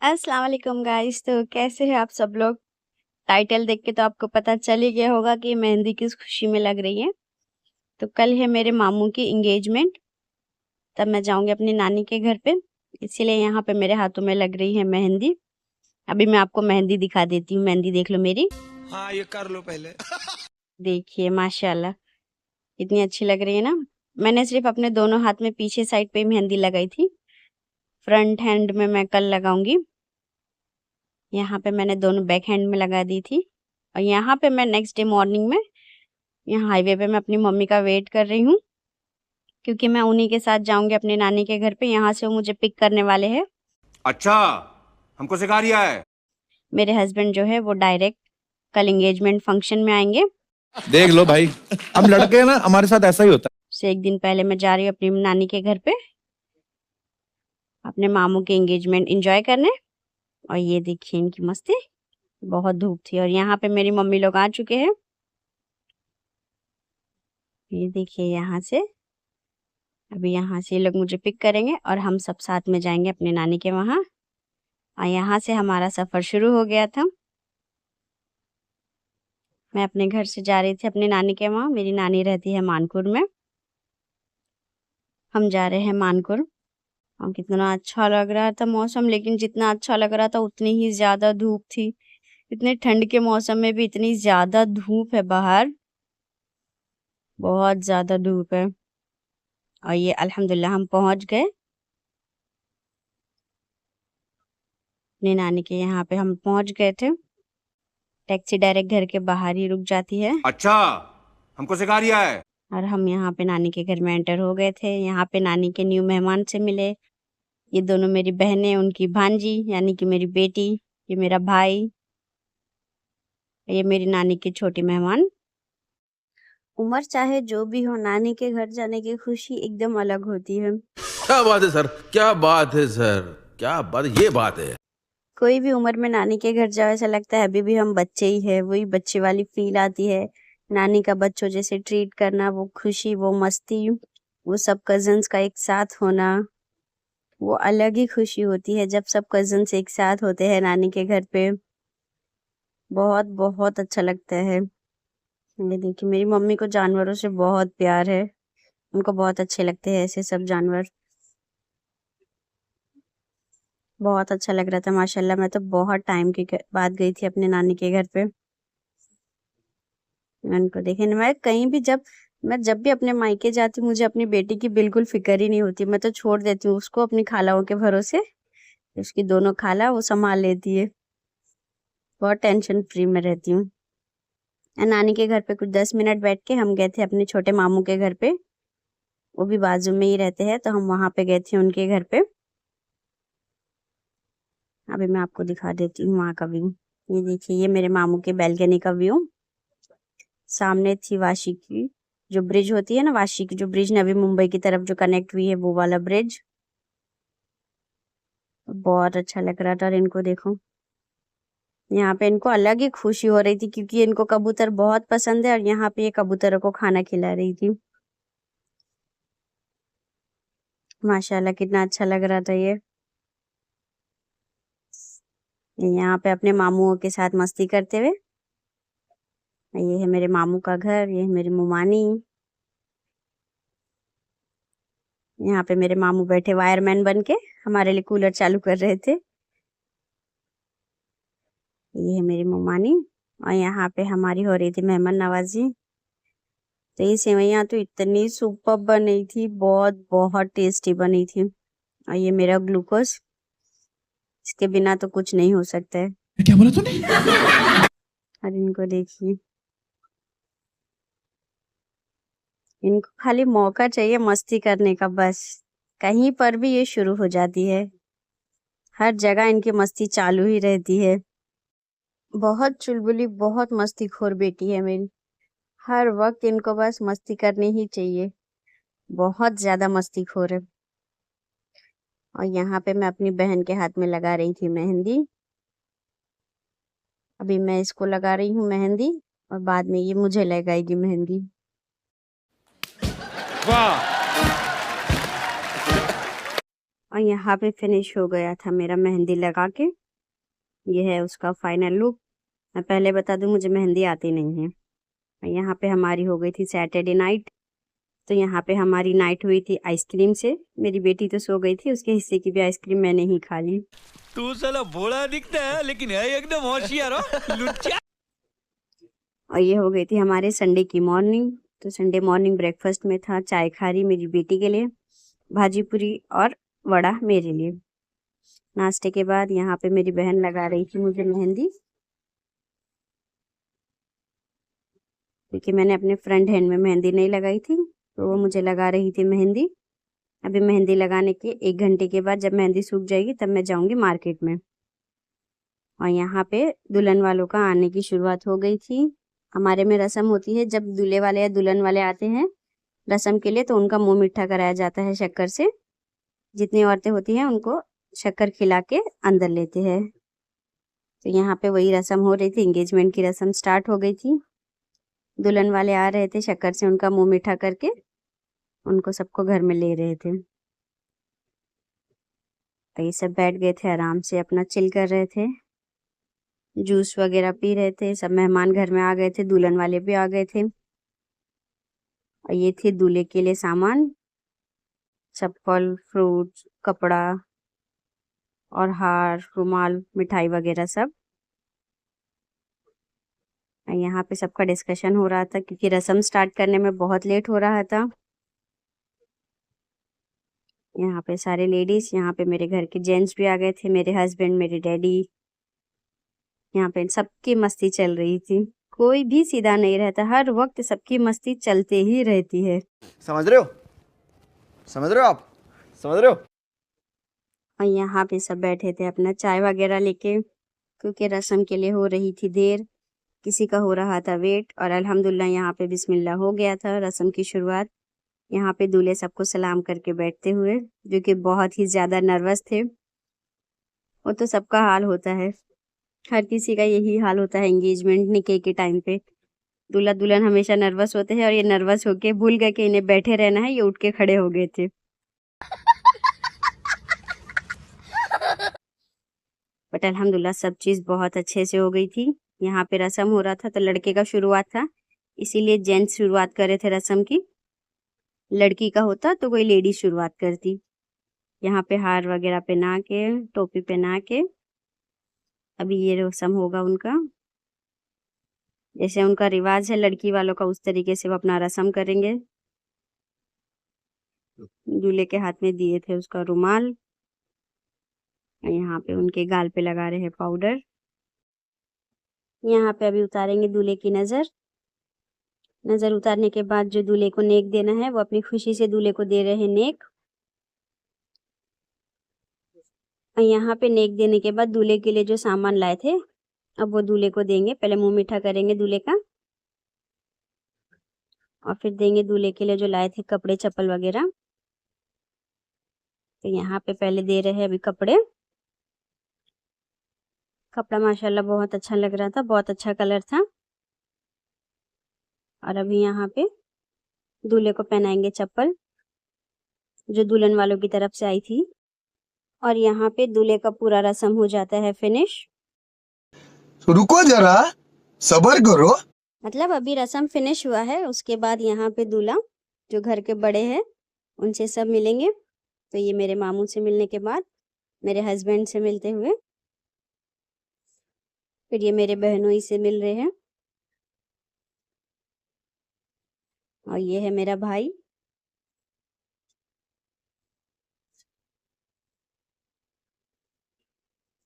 अस्सलाम वालेकुम गाइस। तो कैसे हैं आप सब लोग? टाइटल देख के तो आपको पता चल ही गया होगा कि मेहंदी किस खुशी में लग रही है। तो कल है मेरे मामू की एंगेजमेंट, तब मैं जाऊंगी अपनी नानी के घर पे, इसीलिए यहाँ पे मेरे हाथों में लग रही है मेहंदी। अभी मैं आपको मेहंदी दिखा देती हूँ, मेहंदी देख लो मेरी। हाँ, ये कर लो पहले। देखिए माशाल्लाह कितनी अच्छी लग रही है ना। मैंने सिर्फ अपने दोनों हाथ में पीछे साइड पे ही मेहंदी लगाई थी, फ्रंट हैंड में मैं कल लगाऊंगी। यहाँ पे मैंने दोनों बैक हैंड में लगा दी थी, और यहाँ पे मैं नेक्स्ट डे मॉर्निंग में यहाँ हाईवे पे मैं अपनी मम्मी का वेट कर रही हूँ, क्योंकि मैं उन्हीं के साथ जाऊंगी अपनी नानी के घर पे। यहाँ से वो मुझे पिक करने वाले हैं। अच्छा, हमको सिखा रिया है। मेरे हस्बैंड जो है वो डायरेक्ट कल एंगेजमेंट फंक्शन में आएंगे। देख लो भाई, हम लड़के हैं ना, हमारे साथ ऐसा ही होता है। से एक दिन पहले मैं जा रही हूँ अपनी नानी के घर पे अपने मामू के एंगेजमेंट एंजॉय करने। और ये देखिए इनकी मस्ती, बहुत धूप थी और यहाँ पे मेरी मम्मी लोग आ चुके हैं। ये देखिए यहाँ से, अभी यहाँ से ये लोग मुझे पिक करेंगे और हम सब साथ में जाएंगे अपने नानी के वहाँ। और यहाँ से हमारा सफर शुरू हो गया था। मैं अपने घर से जा रही थी अपनी नानी के वहाँ। मेरी नानी रहती है मानपुर में। हम जा रहे हैं मानपुर। और कितना अच्छा लग रहा था मौसम, लेकिन जितना अच्छा लग रहा था उतनी ही ज्यादा धूप थी। इतने ठंड के मौसम में भी इतनी ज्यादा धूप है बाहर, बहुत ज्यादा धूप है। और ये अल्हम्दुलिल्लाह हम पहुंच गए अपनी नानी के यहाँ पे। हम पहुंच गए थे। टैक्सी डायरेक्ट घर के बाहर ही रुक जाती है। अच्छा, हमको सिखा रिया है। और हम यहाँ पे नानी के घर में एंटर हो गए थे। यहाँ पे नानी के न्यू मेहमान से मिले। ये दोनों मेरी बहनें, उनकी भांजी यानी कि मेरी बेटी, ये मेरा भाई, ये मेरी नानी की छोटी मेहमान। उम्र चाहे जो भी हो, नानी के घर जाने की खुशी एकदम अलग होती है। क्या बात है सर, क्या बात है सर, क्या बात, ये बात है। कोई भी उम्र में नानी के घर जाओ ऐसा लगता है अभी भी हम बच्चे ही है, वही बच्चे वाली फील आती है। नानी का बच्चों जैसे ट्रीट करना, वो खुशी, वो मस्ती, वो सब कजन्स का एक साथ होना, वो अलग ही खुशी होती है जब सब कजन्स एक साथ होते हैं नानी के घर पे। बहुत बहुत अच्छा लगता है। ये देखिए मेरी मम्मी को जानवरों से बहुत प्यार है, उनको बहुत अच्छे लगते हैं ऐसे सब जानवर। बहुत अच्छा लग रहा था माशाल्लाह। मैं तो बहुत टाइम के बाद गई थी अपने नानी के घर पे। मैं उनको देखे ना, मैं जब भी अपने मायके जाती हूँ मुझे अपनी बेटी की बिल्कुल फिक्र ही नहीं होती। मैं तो छोड़ देती हूँ उसको अपनी खालाओं के भरोसे। उसकी दोनों खाला वो संभाल लेती है। बहुत टेंशन फ्री में रहती हूँ। नानी के घर पे कुछ 10 मिनट बैठ के हम गए थे अपने छोटे मामू के घर पे। वो भी बाजू में ही रहते हैं, तो हम वहां पे गए थे उनके घर पे। अभी मैं आपको दिखा देती हूँ वहाँ का व्यू। ये देखिए, ये मेरे मामू के बैल्कनी का व्यू। सामने थी वाशी की जो ब्रिज होती है ना, वाशी की जो ब्रिज नवी मुंबई की तरफ जो कनेक्ट हुई है, वो वाला ब्रिज। बहुत अच्छा लग रहा था। और इनको देखो, यहाँ पे इनको अलग ही खुशी हो रही थी क्योंकि इनको कबूतर बहुत पसंद है, और यहाँ पे ये कबूतरों को खाना खिला रही थी। माशाल्लाह कितना अच्छा लग रहा था ये यहाँ पे अपने मामुओं के साथ मस्ती करते हुए। ये है मेरे मामू का घर, ये है मेरी मुमानी। यहाँ पे मेरे मामू बैठे वायरमैन बन के हमारे लिए कूलर चालू कर रहे थे। ये है मेरी मुमानी। और यहाँ पे हमारी हो रही थी मेहमान नवाजी। तो ये सेवैयाँ तो इतनी सुपर बनी थी, बहुत बहुत टेस्टी बनी थी। और ये मेरा ग्लूकोज, इसके बिना तो कुछ नहीं हो सकता है। क्या बोला तूने? और इनको देखिए, इनको खाली मौका चाहिए मस्ती करने का, बस कहीं पर भी ये शुरू हो जाती है। हर जगह इनकी मस्ती चालू ही रहती है। बहुत चुलबुली, बहुत मस्तीखोर बेटी है मेरी। हर वक्त इनको बस मस्ती करनी ही चाहिए। बहुत ज्यादा मस्तीखोर है। और यहाँ पे मैं अपनी बहन के हाथ में लगा रही थी मेहंदी। अभी मैं इसको लगा रही हूँ मेहंदी, और बाद में ये मुझे लगाएगी मेहंदी। वाह। और यहाँ पे फिनिश हो गया था मेरा मेहंदी लगा के। ये है उसका फाइनल लुक। मैं पहले बता दूं, मुझे मेहंदी आती नहीं है। और यहाँ पे हमारी हो गई थी सैटरडे नाइट। तो यहाँ पे हमारी नाइट हुई थी आइसक्रीम से। मेरी बेटी तो सो गई थी, उसके हिस्से की भी आइसक्रीम मैंने ही खा ली। तू साला भोला दिखता है लेकिन है एकदम होशियार हो लुच्चा। और ये हो गई थी हमारे संडे की मॉर्निंग। तो संडे मॉर्निंग ब्रेकफास्ट में था चाय खारी मेरी बेटी के लिए, भाजी पूरी और वड़ा मेरे लिए। नाश्ते के बाद यहाँ पे मेरी बहन लगा रही थी मुझे मेहंदी, क्योंकि मैंने अपने फ्रंट हैंड में मेहंदी नहीं लगाई थी, तो वो मुझे लगा रही थी मेहंदी। अभी मेहंदी लगाने के 1 घंटे के बाद जब मेहंदी सूख जाएगी तब मैं जाऊंगी मार्केट में। और यहाँ पे दुल्हन वालों का आने की शुरुआत हो गई थी। हमारे में रस्म होती है, जब दूल्हे वाले या दुल्हन वाले आते हैं रस्म के लिए, तो उनका मुंह मीठा कराया जाता है शक्कर से। जितनी औरतें होती हैं उनको शक्कर खिला के अंदर लेते हैं। तो यहाँ पे वही रस्म हो रही थी, एंगेजमेंट की रस्म स्टार्ट हो गई थी। दुल्हन वाले आ रहे थे, शक्कर से उनका मुंह मीठा करके उनको सबको घर में ले रहे थे। तो ये सब बैठ गए थे, आराम से अपना चिल कर रहे थे, जूस वगैरह पी रहे थे। सब मेहमान घर में आ गए थे, दुल्हन वाले भी आ गए थे। और ये थे दूल्हे के लिए सामान, चप्पल, फ्रूट, कपड़ा और हार, रुमाल, मिठाई वगैरह सब। यहाँ पे सबका डिस्कशन हो रहा था, क्योंकि रस्म स्टार्ट करने में बहुत लेट हो रहा था। यहाँ पे सारे लेडीज, यहाँ पे मेरे घर के जेंट्स भी आ गए थे, मेरे हस्बैंड, मेरे डैडी। यहाँ पे सबकी मस्ती चल रही थी, कोई भी सीधा नहीं रहता, हर वक्त सबकी मस्ती चलते ही रहती है। समझ रहे हो? समझ रहे हो आप? समझ रहे हो? और यहाँ पे सब बैठे थे अपना चाय वगैरह लेके, क्योंकि रस्म के लिए हो रही थी देर, किसी का हो रहा था वेट। और अल्हम्दुलिल्लाह यहाँ पे बिस्मिल्लाह हो गया था रस्म की शुरुआत। यहाँ पे दूल्हे सबको सलाम करके बैठते हुए, जो कि बहुत ही ज़्यादा नर्वस थे। वो तो सबका हाल होता है, हर किसी का यही हाल होता है एंगेजमेंट निकाह के टाइम पे। दूल्हा दुल्हन हमेशा नर्वस होते हैं, और ये नर्वस होके भूल गए कि इन्हें बैठे रहना है, ये उठ के खड़े हो गए थे। बट अल्हम्दुलिल्लाह सब चीज़ बहुत अच्छे से हो गई थी। यहाँ पे रस्म हो रहा था, तो लड़के का शुरुआत था, इसीलिए जेंट्स शुरुआत कर रहे थे रस्म की। लड़की का होता तो कोई लेडी शुरुआत करती। यहाँ पे हार वगैरह पहना के, टोपी पहना के अभी ये रस्म होगा उनका। जैसे उनका रिवाज है लड़की वालों का, उस तरीके से वो अपना रस्म करेंगे। दूल्हे के हाथ में दिए थे उसका रुमाल। यहाँ पे उनके गाल पे लगा रहे हैं पाउडर। यहाँ पे अभी उतारेंगे दूल्हे की नज़र। नज़र उतारने के बाद जो दूल्हे को नेक देना है, वो अपनी खुशी से दूल्हे को दे रहे हैं नेक। और यहाँ पे नेक देने के बाद दूल्हे के लिए जो सामान लाए थे, अब वो दूल्हे को देंगे। पहले मुंह मीठा करेंगे दूल्हे का, और फिर देंगे दूल्हे के लिए जो लाए थे कपड़े, चप्पल वगैरह। तो यहाँ पे पहले दे रहे हैं अभी कपड़े। कपड़ा माशाल्लाह बहुत अच्छा लग रहा था, बहुत अच्छा कलर था। और अभी यहाँ पे दूल्हे को पहनाएंगे चप्पल, जो दुल्हन वालों की तरफ से आई थी। और यहाँ पे दूल्हे का पूरा रस्म हो जाता है फिनिश। रुको जरा, सब्र करो। मतलब अभी रस्म फिनिश हुआ है, उसके बाद यहाँ पे दूल्हा जो घर के बड़े हैं उनसे सब मिलेंगे। तो ये मेरे मामू से मिलने के बाद मेरे हस्बैंड से मिलते हुए, फिर ये मेरे बहनोई से मिल रहे हैं, और ये है मेरा भाई।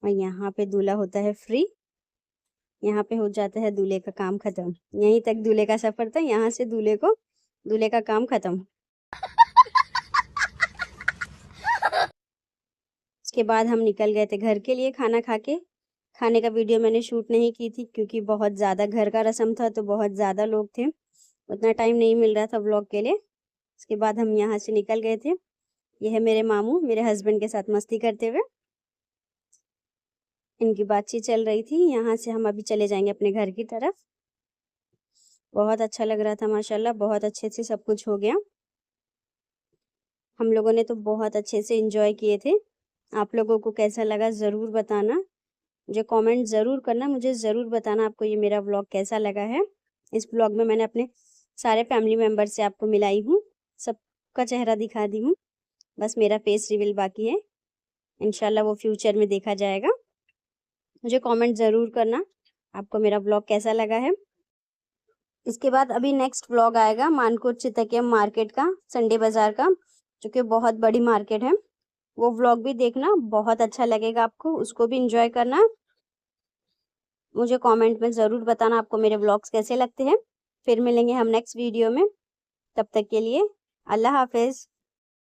और यहाँ पे दूल्हा होता है फ्री। यहाँ पे हो जाता है दूल्हे का काम खत्म। यहीं तक दूल्हे का सफर था, यहाँ से दूल्हे का काम खत्म। उसके बाद हम निकल गए थे घर के लिए खाना खा के। खाने का वीडियो मैंने शूट नहीं की थी, क्योंकि बहुत ज़्यादा घर का रस्म था, तो बहुत ज़्यादा लोग थे, उतना टाइम नहीं मिल रहा था व्लॉग के लिए। उसके बाद हम यहाँ से निकल गए थे। ये है मेरे मामू, मेरे हस्बैंड के साथ मस्ती करते हुए, इनकी बातचीत चल रही थी। यहाँ से हम अभी चले जाएंगे अपने घर की तरफ। बहुत अच्छा लग रहा था माशाल्लाह, बहुत अच्छे से सब कुछ हो गया। हम लोगों ने तो बहुत अच्छे से एंजॉय किए थे। आप लोगों को कैसा लगा ज़रूर बताना, मुझे कमेंट ज़रूर करना, मुझे ज़रूर बताना आपको ये मेरा व्लॉग कैसा लगा है। इस व्लॉग में मैंने अपने सारे फैमिली मेम्बर से आपको मिलाई हूँ, सबका चेहरा दिखा दी हूँ, बस मेरा फेस रिवील बाकी है। इंशाल्लाह वो फ्यूचर में देखा जाएगा। मुझे कमेंट ज़रूर करना आपको मेरा व्लॉग कैसा लगा है। इसके बाद अभी नेक्स्ट व्लॉग आएगा मानकोट चितकिया मार्केट का, संडे बाज़ार का, जो कि बहुत बड़ी मार्केट है। वो व्लॉग भी देखना, बहुत अच्छा लगेगा आपको, उसको भी एंजॉय करना। मुझे कमेंट में ज़रूर बताना आपको मेरे व्लॉग्स कैसे लगते हैं। फिर मिलेंगे हम नेक्स्ट वीडियो में, तब तक के लिए अल्लाह हाफिज़।